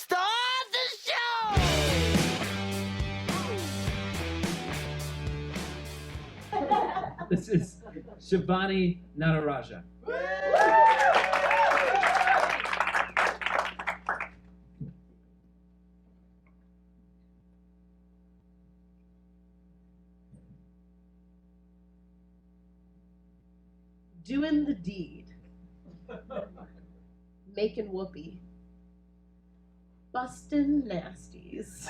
Start the show! This is Shivani Nadarajah. Doing the deed. Making whoopee. Bustin' nasties.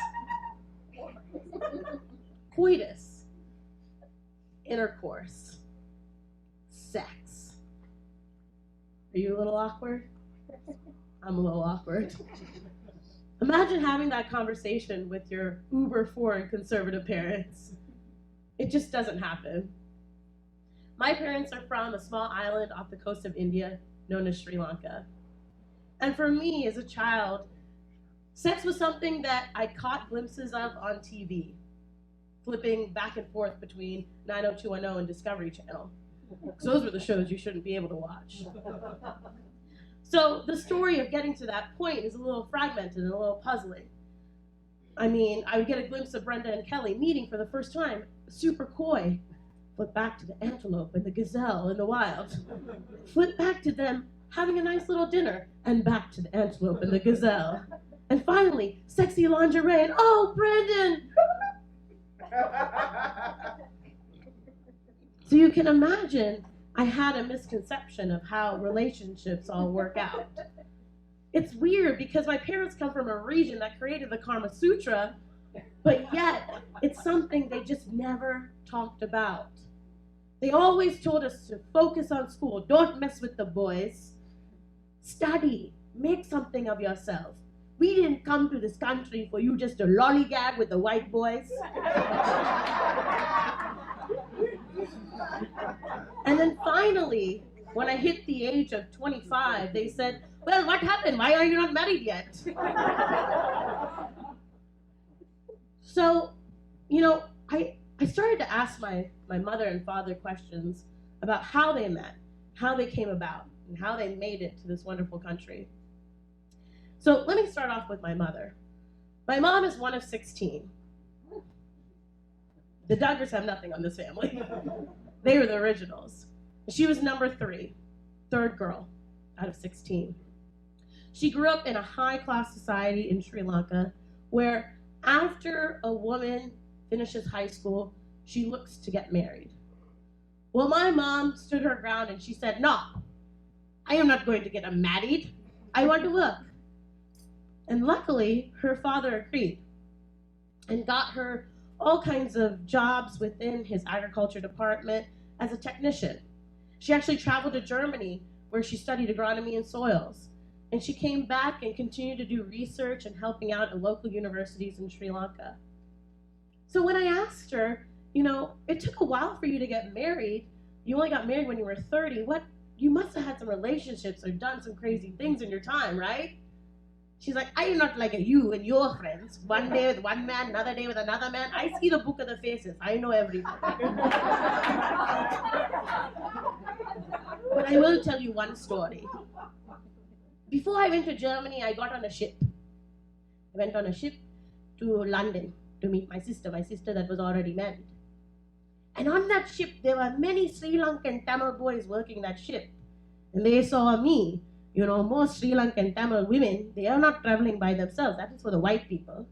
Coitus. Intercourse. Sex. Are you a little awkward? I'm a little awkward. Imagine having that conversation with your uber foreign conservative parents. It just doesn't happen. My parents are from a small island off the coast of India known as Sri Lanka. And for me as a child, sex was something that I caught glimpses of on TV, flipping back and forth between 90210 and Discovery Channel. Because those were the shows you shouldn't be able to watch. So the story of getting to that point is a little fragmented and a little puzzling. I mean, I would get a glimpse of Brenda and Kelly meeting for the first time, super coy. Flip back to the antelope and the gazelle in the wild. Flip back to them having a nice little dinner, and back to the antelope and the gazelle. And finally, sexy lingerie and, oh, Brandon! So you can imagine I had a misconception of how relationships all work out. It's weird because my parents come from a region that created the Kama Sutra, but yet it's something they just never talked about. They always told us to focus on school, don't mess with the boys. Study, make something of yourself. We didn't come to this country for you just to lollygag with the white boys. And then finally, when I hit the age of 25, they said, well, what happened? Why are you not married yet? So, you know, I started to ask my mother and father questions about how they met, how they came about, and how they made it to this wonderful country. So let me start off with my mother. My mom is one of 16. The Duggars have nothing on this family. They were the originals. She was number 3, third girl out of 16. She grew up in a high-class society in Sri Lanka where after a woman finishes high school, she looks to get married. Well, my mom stood her ground and she said, no, I am not going to get married. I want to work. And luckily, her father agreed and got her all kinds of jobs within his agriculture department as a technician. She actually traveled to Germany where she studied agronomy and soils. And she came back and continued to do research and helping out at local universities in Sri Lanka. So when I asked her, you know, it took a while for you to get married. You only got married when you were 30. You must have had some relationships or done some crazy things in your time, right? She's like, I am not like you and your friends. One day with one man, another day with another man. I see the book of the faces. I know everything. But I will tell you one story. Before I went to Germany, I got on a ship. I went on a ship to London to meet my sister that was already married. And on that ship, there were many Sri Lankan Tamil boys working that ship. And they saw me. You know, most Sri Lankan Tamil women, they are not traveling by themselves. That is for the white people.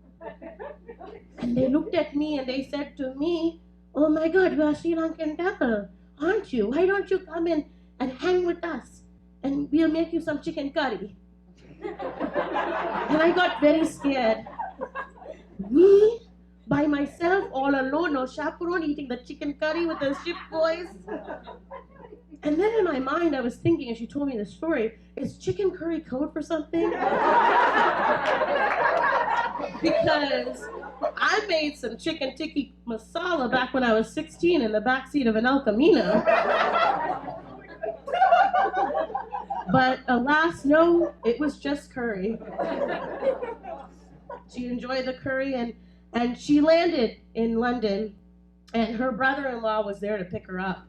And they looked at me and they said to me, oh my God, you are Sri Lankan Tamil, aren't you? Why don't you come in and hang with us? And we'll make you some chicken curry. And I got very scared. Me? By myself, all alone, no chaperone, eating the chicken curry with the ship boys? And then in my mind, I was thinking, as she told me the story, is chicken curry code for something? Because I made some chicken tikka masala back when I was 16 in the backseat of an Alchemy. But alas, no, it was just curry. She enjoyed the curry and she landed in London and her brother-in-law was there to pick her up.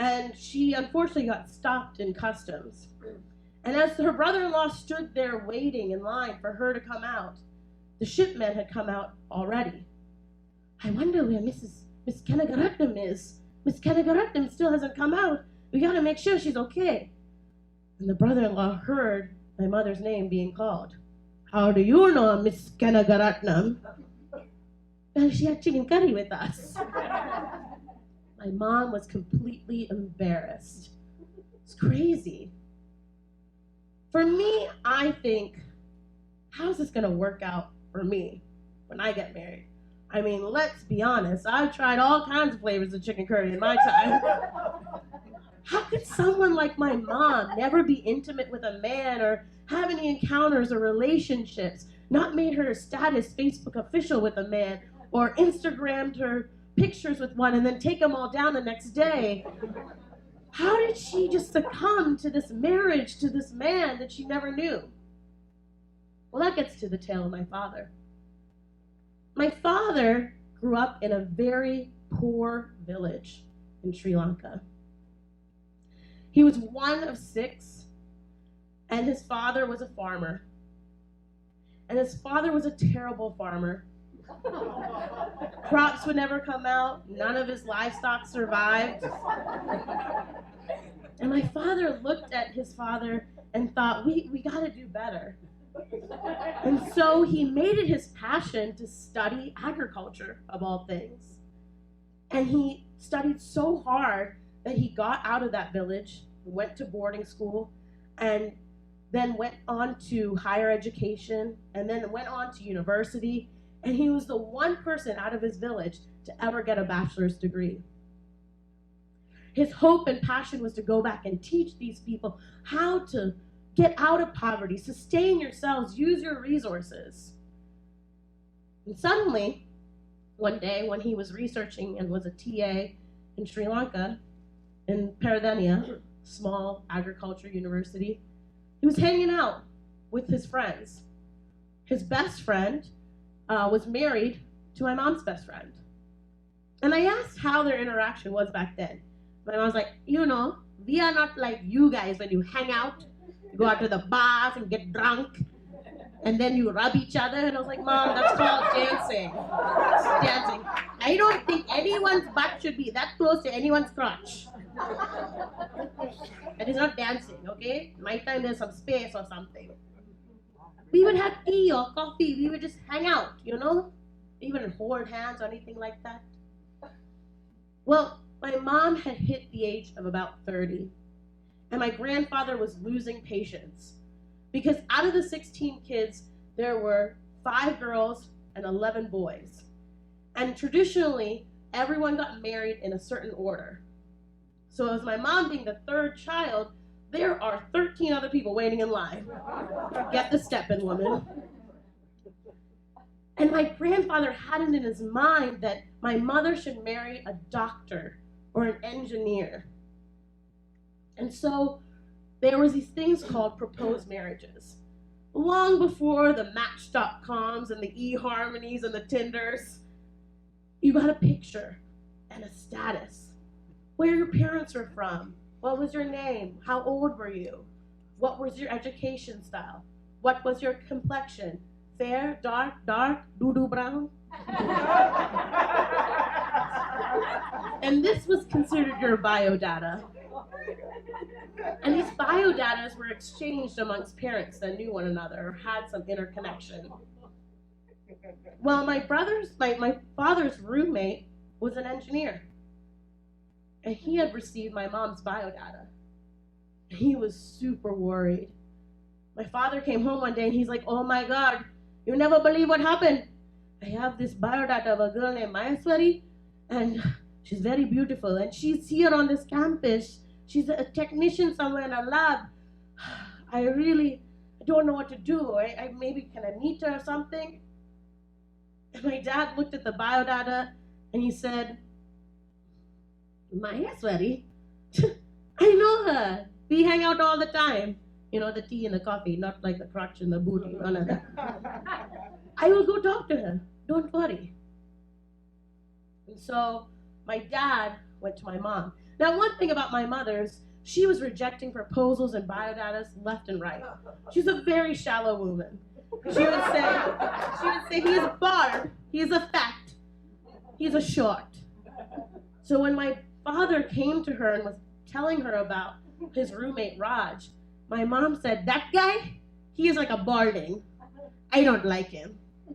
And she unfortunately got stopped in customs. And as her brother-in-law stood there waiting in line for her to come out, the shipmen had come out already. I wonder where Miss Kanagaratnam is. Miss Kanagaratnam still hasn't come out. We gotta make sure she's okay. And the brother-in-law heard my mother's name being called. How do you know Miss Kanagaratnam? Well, she had chicken curry with us. My mom was completely embarrassed. It's crazy. For me, I think, how's this gonna work out for me when I get married? I mean, let's be honest, I've tried all kinds of flavors of chicken curry in my time. How could someone like my mom never be intimate with a man or have any encounters or relationships, not made her status Facebook official with a man, or Instagrammed her pictures with one and then take them all down the next day? How did she just succumb to this marriage, to this man that she never knew? Well, that gets to the tale of my father. My father grew up in a very poor village in Sri Lanka. He was one of 6, and his father was a farmer. And his father was a terrible farmer. Crops would never come out. None of his livestock survived. And my father looked at his father and thought, we got to do better. And so he made it his passion to study agriculture, of all things. And he studied so hard that he got out of that village, went to boarding school, and then went on to higher education, and then went on to university. And he was the one person out of his village to ever get a bachelor's degree. His hope and passion was to go back and teach these people how to get out of poverty, sustain yourselves, use your resources. And suddenly, one day when he was researching and was a TA in Sri Lanka, in Paradenia, small agriculture university, he was hanging out with his friends. His best friend was married to my mom's best friend. And I asked how their interaction was back then. My mom was like, you know, we are not like you guys when you hang out, you go out to the bars and get drunk, and then you rub each other. And I was like, Mom, that's called dancing. It's dancing. I don't think anyone's butt should be that close to anyone's crotch. That is not dancing, okay? My time there's some space or something. We would have tea or coffee. We would just hang out, you know? We wouldn't hold hands or anything like that. Well, my mom had hit the age of about 30, and my grandfather was losing patience because out of the 16 kids, there were 5 girls and 11 boys. And traditionally, everyone got married in a certain order. So as my mom being the 3rd child, there are 13 other people waiting in line. Get the step-in, woman. And my grandfather had it in his mind that my mother should marry a doctor or an engineer. And so there was these things called proposed marriages. Long before the Match.coms and the eHarmonies and the Tinders, you got a picture and a status. Where your parents were from. What was your name? How old were you? What was your education style? What was your complexion? Fair, dark, doo-doo brown? And this was considered your biodata. And these biodatas were exchanged amongst parents that knew one another or had some interconnection. Well, my father's roommate was an engineer. And he had received my mom's biodata. He was super worried. My father came home one day and he's like, oh my God, you never believe what happened. I have this biodata of a girl named Maheswari, and she's very beautiful, and she's here on this campus. She's a technician somewhere in a lab. I really don't know what to do. I maybe can I meet her or something? And my dad looked at the biodata and he said, Maheswari? I know her. We hang out all the time. You know, the tea and the coffee, not like the crotch and the booty, none of that. I will go talk to her. Don't worry. And so my dad went to my mom. Now, one thing about my mother is She was rejecting proposals and biodatas left and right. She was a very shallow woman. She would say, he is barred, he is a fact, he's a short. So when my father came to her and was telling her about his roommate Raj, my mom said, that guy, he is like a balding. I don't like him. So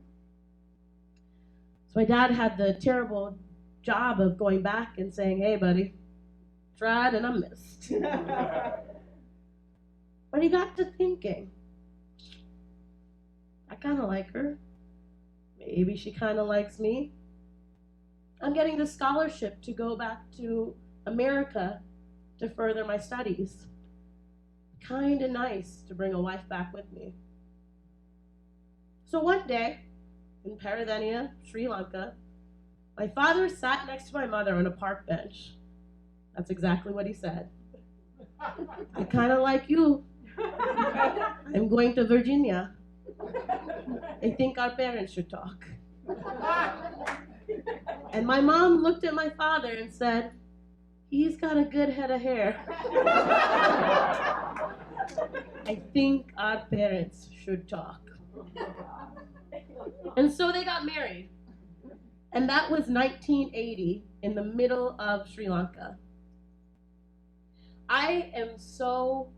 my dad had the terrible job of going back and saying, hey buddy, tried and I missed. But he got to thinking, I kind of like her. Maybe she kind of likes me. I'm getting the scholarship to go back to America to further my studies. Kind of nice to bring a wife back with me. So one day, in Paradenia, Sri Lanka, my father sat next to my mother on a park bench. That's exactly what he said. I kind of like you. I'm going to Virginia. I think our parents should talk. And my mom looked at my father and said, he's got a good head of hair. I think our parents should talk. And so they got married. And that was 1980 in the middle of Sri Lanka. I am so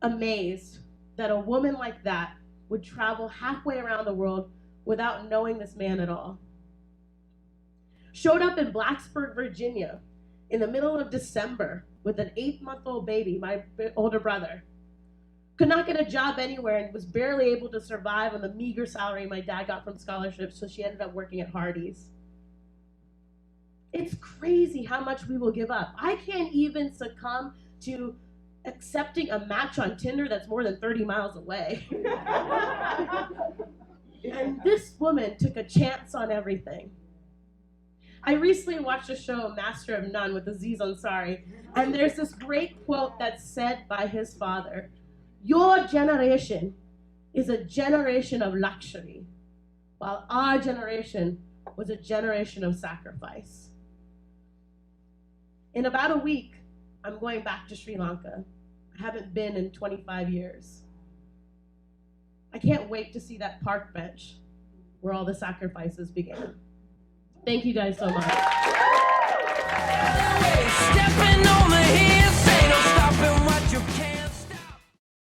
amazed that a woman like that would travel halfway around the world without knowing this man at all. Showed up in Blacksburg, Virginia in the middle of December with an 8-month-old baby, my older brother. Could not get a job anywhere and was barely able to survive on the meager salary my dad got from scholarships, so she ended up working at Hardee's. It's crazy how much we will give up. I can't even succumb to accepting a match on Tinder that's more than 30 miles away. And this woman took a chance on everything. I recently watched the show Master of None with Aziz Ansari, and there's this great quote that's said by his father. Your generation is a generation of luxury, while our generation was a generation of sacrifice. In about a week, I'm going back to Sri Lanka. I haven't been in 25 years. I can't wait to see that park bench where all the sacrifices began. Thank you guys so much. Stepping on the hill.